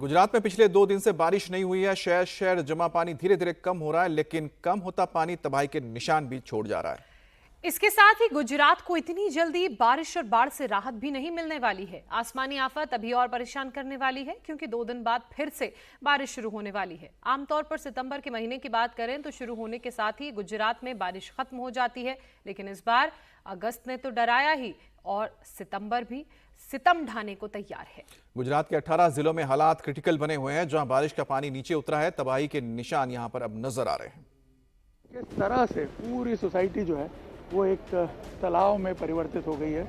गुजरात में पिछले 2 दिन से बारिश नहीं हुई है। शहर शहर जमा पानी धीरे धीरे कम हो रहा है, लेकिन कम होता पानी तबाही के निशान भी छोड़ जा रहा है। इसके साथ ही गुजरात को इतनी जल्दी बारिश और बाढ़ से राहत भी नहीं मिलने वाली है। आसमानी आफत अभी और परेशान करने वाली है, क्योंकि 2 दिन बाद फिर से बारिश शुरू होने वाली है। आमतौर पर सितंबर के महीने की बात करें तो शुरू होने के साथ ही गुजरात में बारिश खत्म हो जाती है, लेकिन इस बार अगस्त ने तो डराया ही और सितंबर भी सितम ढाने को तैयार है। गुजरात के 18 जिलों में हालात क्रिटिकल बने हुए हैं। जहां बारिश का पानी नीचे उतरा है, तबाही के निशान यहां पर अब नजर आ रहे हैं। इस तरह से पूरी सोसाइटी जो है वो एक तालाब में परिवर्तित हो गई है।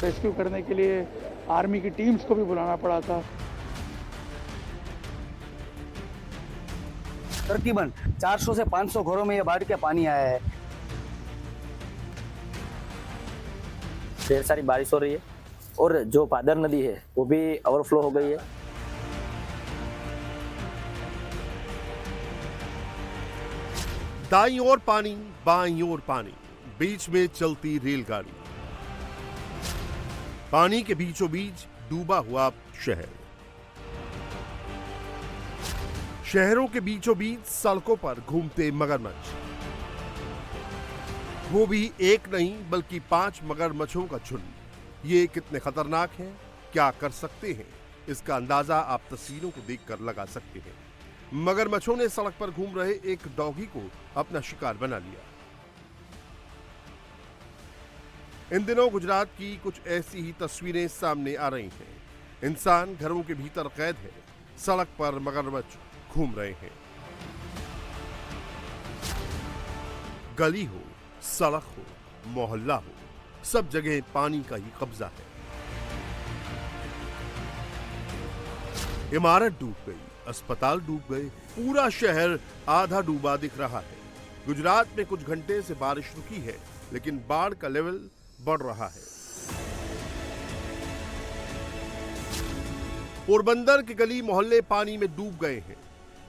रेस्क्यू करने के लिए आर्मी की टीम्स को भी बुलाना पड़ा था। तकरीबन 400 से 500 घरों में ये बाढ़ का पानी आया है। ढेर सारी बारिश हो रही है और जो पादर नदी है वो भी ओवरफ्लो हो गई है। दाईं ओर पानी, बाईं ओर पानी, बीच में चलती रेलगाड़ी। पानी के बीचों बीच डूबा हुआ शहर। शहरों के बीचों बीच सड़कों पर घूमते मगरमच्छ। वो भी एक नहीं बल्कि 5 मगरमच्छों का झुंड। ये कितने खतरनाक हैं, क्या कर सकते हैं, इसका अंदाजा आप तस्वीरों को देखकर लगा सकते हैं। मगरमच्छों ने सड़क पर घूम रहे एक डॉगी को अपना शिकार बना लिया। इन दिनों गुजरात की कुछ ऐसी ही तस्वीरें सामने आ रही हैं। इंसान घरों के भीतर कैद है, सड़क पर मगरमच्छ घूम रहे हैं। गली हो, सड़क हो, मोहल्ला हो, सब जगह पानी का ही कब्जा है। इमारत डूब गई, अस्पताल डूब गए, पूरा शहर आधा डूबा दिख रहा है। गुजरात में कुछ घंटे से बारिश रुकी है, लेकिन बाढ़ का लेवल बढ़ रहा है। पोरबंदर के गली मोहल्ले पानी में डूब गए हैं।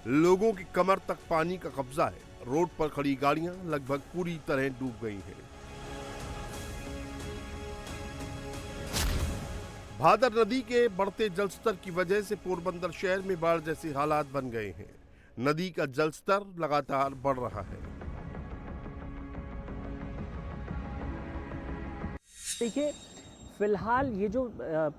लोगों की कमर तक पानी का कब्जा है। रोड पर खड़ी गाड़ियां लगभग पूरी तरह डूब गई हैं। भादर नदी के बढ़ते जलस्तर की वजह से पोरबंदर शहर में बाढ़ जैसे हालात बन गए हैं। नदी का जलस्तर लगातार बढ़ रहा है। देखिए, फिलहाल ये जो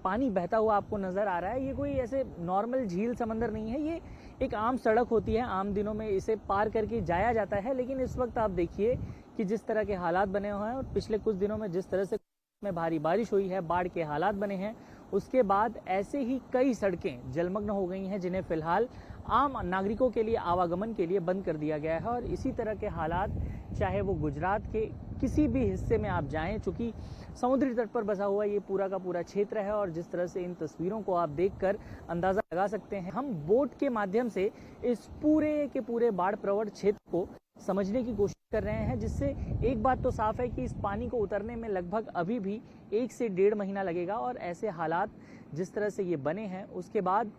पानी बहता हुआ आपको नज़र आ रहा है, ये कोई ऐसे नॉर्मल झील समंदर नहीं है। ये एक आम सड़क होती है, आम दिनों में इसे पार करके जाया जाता है। लेकिन इस वक्त आप देखिए कि जिस तरह के हालात बने हुए हैं और पिछले कुछ दिनों में जिस तरह से में भारी बारिश हुई है, बाढ़ के हालात बने हैं, उसके बाद ऐसे ही कई सड़कें जलमग्न हो गई हैं, जिन्हें फिलहाल आम नागरिकों के लिए आवागमन के लिए बंद कर दिया गया है। और इसी तरह के हालात चाहे वो गुजरात के किसी भी हिस्से में आप जाएं, चूंकि समुद्री तट पर बसा हुआ ये पूरा का पूरा क्षेत्र है। और जिस तरह से इन तस्वीरों को आप देखकर अंदाजा लगा सकते हैं, हम बोट के माध्यम से इस पूरे के पूरे बाढ़ प्रवण क्षेत्र को समझने की कोशिश कर रहे हैं, जिससे एक बात तो साफ है कि इस पानी को उतरने में लगभग अभी भी 1 से 1.5 महीना लगेगा। और ऐसे हालात जिस तरह से ये बने हैं, उसके बाद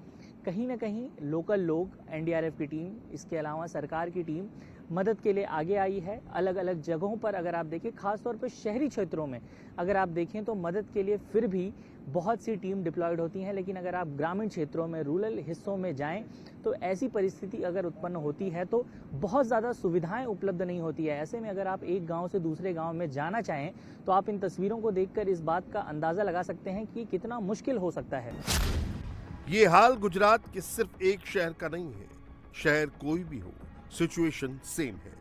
कहीं ना कहीं लोकल लोग, एनडीआरएफ की टीम, इसके अलावा सरकार की टीम मदद के लिए आगे आई है। अलग अलग जगहों पर अगर आप देखें, खासतौर पर शहरी क्षेत्रों में अगर आप देखें तो मदद के लिए फिर भी बहुत सी टीम डिप्लॉयड होती हैं। लेकिन अगर आप ग्रामीण क्षेत्रों में, रूरल हिस्सों में जाएं तो ऐसी परिस्थिति अगर उत्पन्न होती है तो बहुत ज़्यादा सुविधाएं उपलब्ध नहीं होती है। ऐसे में अगर आप एक गांव से दूसरे गांव में जाना चाहें तो आप इन तस्वीरों को देखकर इस बात का अंदाज़ा लगा सकते हैं कि कितना मुश्किल हो सकता है। ये हाल गुजरात के सिर्फ एक शहर का नहीं है। शहर कोई भी हो, सिचुएशन सेम है।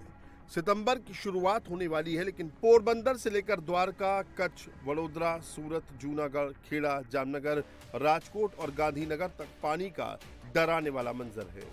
सितंबर की शुरुआत होने वाली है, लेकिन पोरबंदर से लेकर द्वारका, कच्छ, वडोदरा, सूरत, जूनागढ़, खेड़ा, जामनगर, राजकोट और गांधीनगर तक पानी का डराने वाला मंजर है।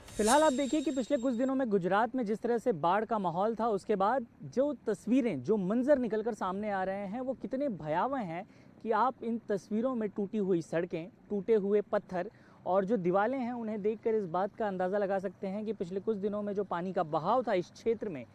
फिलहाल आप देखिए कि पिछले कुछ दिनों में गुजरात में जिस तरह से बाढ़ का माहौल था, उसके बाद जो तस्वीरें, जो मंजर निकलकर सामने आ रहे हैं, वो कितने भयावह हैं कि आप इन तस्वीरों में टूटी हुई सड़कें, टूटे हुए पत्थर और जो दीवारें हैं, उन्हें देखकर इस बात का अंदाज़ा लगा सकते हैं कि पिछले कुछ दिनों में जो पानी का बहाव था इस क्षेत्र में,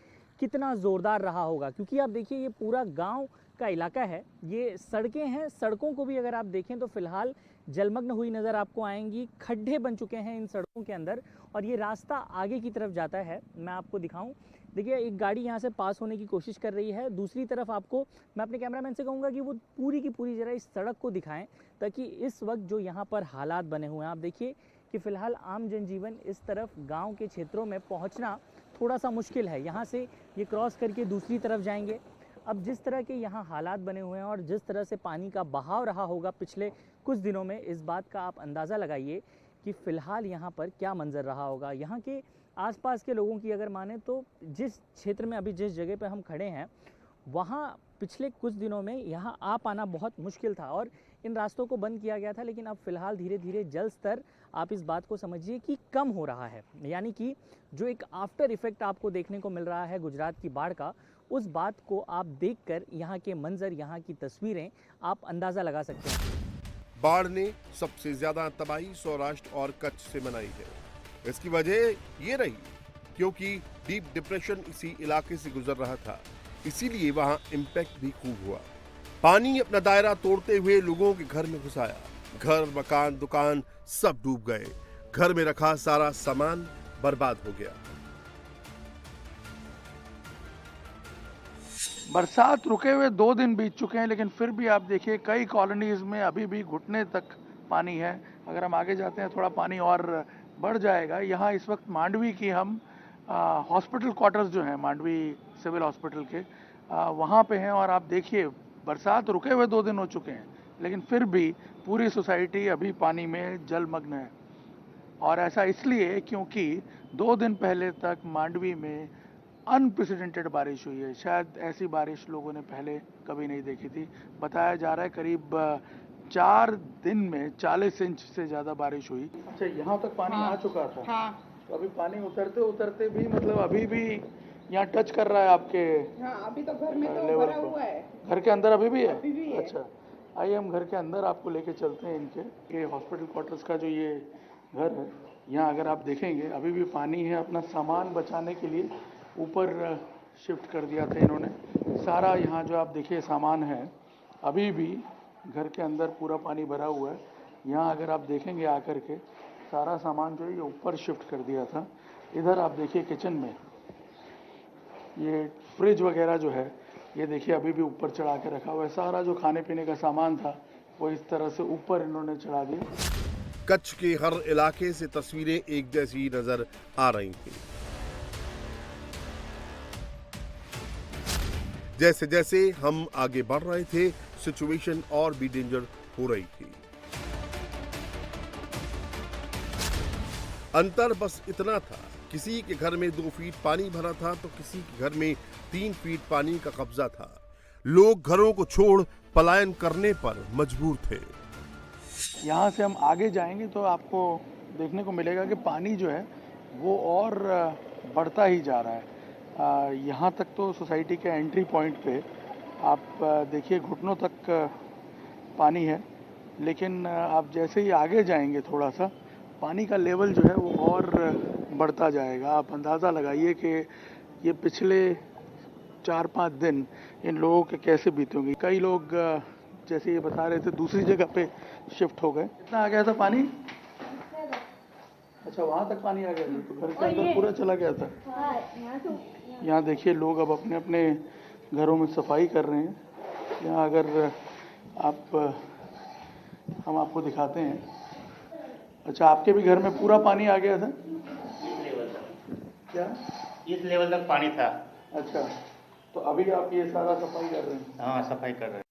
कितना ज़ोरदार रहा होगा। क्योंकि आप देखिए, ये पूरा गांव का इलाका है, ये सड़कें हैं, सड़कों को भी अगर आप देखें तो फिलहाल जलमग्न हुई नज़र आपको आएंगी। खड्डे बन चुके हैं इन सड़कों के अंदर और ये रास्ता आगे की तरफ जाता है। मैं आपको दिखाऊं देखिए एक गाड़ी यहाँ से पास होने की कोशिश कर रही है, दूसरी तरफ आपको मैं अपने कैमरामैन से कहूँगा कि वो पूरी की पूरी जरा इस सड़क को दिखाएं, ताकि इस वक्त जो यहाँ पर हालात बने हुए हैं, आप देखिए कि फ़िलहाल आम जनजीवन इस तरफ गांव के क्षेत्रों में पहुँचना थोड़ा सा मुश्किल है। यहाँ से ये क्रॉस करके दूसरी तरफ जाएंगे। अब जिस तरह के यहाँ हालात बने हुए हैं और जिस तरह से पानी का बहाव रहा होगा पिछले कुछ दिनों में, इस बात का आप अंदाज़ा लगाइए कि फ़िलहाल यहाँ पर क्या मंजर रहा होगा। यहाँ के आसपास के लोगों की अगर माने तो जिस क्षेत्र में अभी जिस जगह पे हम खड़े हैं वहाँ पिछले कुछ दिनों में यहाँ आ पाना बहुत मुश्किल था और इन रास्तों को बंद किया गया था, लेकिन अब फ़िलहाल धीरे धीरे जल स्तर आप इस बात को समझिए कि कम हो रहा है। यानी कि जो एक आफ्टर इफ़ेक्ट आपको देखने को मिल रहा है गुजरात की बाढ़ का, उस बात को आप देखकर यहाँ के मंजर, यहाँ की तस्वीरें आप अंदाज़ा लगा सकते हैं। बाढ़ ने सबसे ज्यादा तबाही सौराष्ट्र और कच्छ से मनाई है। इसकी वजह ये रही क्योंकि डीप डिप्रेशन इसी इलाके से गुजर रहा था, इसीलिए वहां इम्पैक्ट भी खूब हुआ। पानी अपना दायरा तोड़ते हुए लोगों के घर में घुस आया। घर, मकान, दुकान सब डूब गए। घर में रखा सारा सामान बर्बाद हो गया। बरसात रुके हुए 2 दिन बीत चुके हैं, लेकिन फिर भी आप देखिए कई कॉलोनीज में अभी भी घुटने तक पानी है। अगर हम आगे जाते हैं थोड़ा पानी और बढ़ जाएगा। यहाँ इस वक्त मांडवी की हम हॉस्पिटल क्वार्टर्स जो हैं मांडवी सिविल हॉस्पिटल के वहाँ पे हैं और आप देखिए बरसात रुके हुए 2 दिन हो चुके हैं, लेकिन फिर भी पूरी सोसाइटी अभी पानी में जलमग्न है। और ऐसा इसलिए क्योंकि 2 दिन पहले तक मांडवी में अनप्रेसिडेंटेड बारिश हुई है। शायद ऐसी बारिश लोगों ने पहले कभी नहीं देखी थी। बताया जा रहा है करीब 4 दिन में 40 इंच से ज़्यादा बारिश हुई। अच्छा, यहाँ तक पानी आ चुका था? हाँ। तो अभी पानी उतरते उतरते भी मतलब अभी भी यहाँ टच कर रहा है आपके? हाँ, अभी तो घर में तो भरा हुआ है। घर के अंदर अभी भी है? अभी भी है। अच्छा, आइए हम घर के अंदर आपको लेके चलते हैं। इनके ये हॉस्पिटल क्वार्टर्स का जो ये घर है, यहाँ अगर आप देखेंगे अभी भी पानी है। अपना सामान बचाने के लिए ऊपर शिफ्ट कर दिया था इन्होंने। सारा यहाँ जो आप देखिए सामान है, अभी भी घर के अंदर पूरा पानी भरा हुआ है। यहाँ अगर आप देखेंगे आकर के सारा सामान जो है ये ऊपर शिफ्ट कर दिया था। इधर आप देखिए किचन में ये फ्रिज वगैरह जो है ये देखिए अभी भी ऊपर चढ़ा के रखा हुआ है। सारा जो खाने पीने का सामान था वो इस तरह से ऊपर इन्होंने चढ़ा दिया। कच्छ के हर इलाके से तस्वीरें एक जैसी नजर आ रही थी। जैसे जैसे हम आगे बढ़ रहे थे सिचुएशन और भी डेंजर हो रही थी। अंतर बस इतना था, किसी के घर में 2 फीट पानी भरा था तो किसी के घर में 3 फीट पानी का कब्जा था। लोग घरों को छोड़ पलायन करने पर मजबूर थे। यहाँ से हम आगे जाएंगे तो आपको देखने को मिलेगा कि पानी जो है वो और बढ़ता ही जा रहा है। यहाँ तक तो सोसाइटी के एंट्री पॉइंट पे आप देखिए घुटनों तक पानी है, लेकिन आप जैसे ही आगे जाएंगे थोड़ा सा पानी का लेवल जो है वो और बढ़ता जाएगा। आप अंदाज़ा लगाइए कि ये पिछले 4-5 दिन इन लोगों के कैसे बीते होंगे। कई लोग जैसे ये बता रहे थे दूसरी जगह पे शिफ्ट हो गए। कितना आ गया था पानी? अच्छा, वहाँ तक पानी आ गया था तो घर के अंदर पूरा चला गया था। यहाँ देखिए लोग अब अपने अपने घरों में सफाई कर रहे हैं। यहाँ अगर हम आपको दिखाते हैं। अच्छा, आपके भी घर में पूरा पानी आ गया था? इस लेवल तक। क्या? इस लेवल तक पानी था। अच्छा, तो अभी आप ये सारा सफाई कर रहे हैं? हाँ, सफाई कर रहे हैं।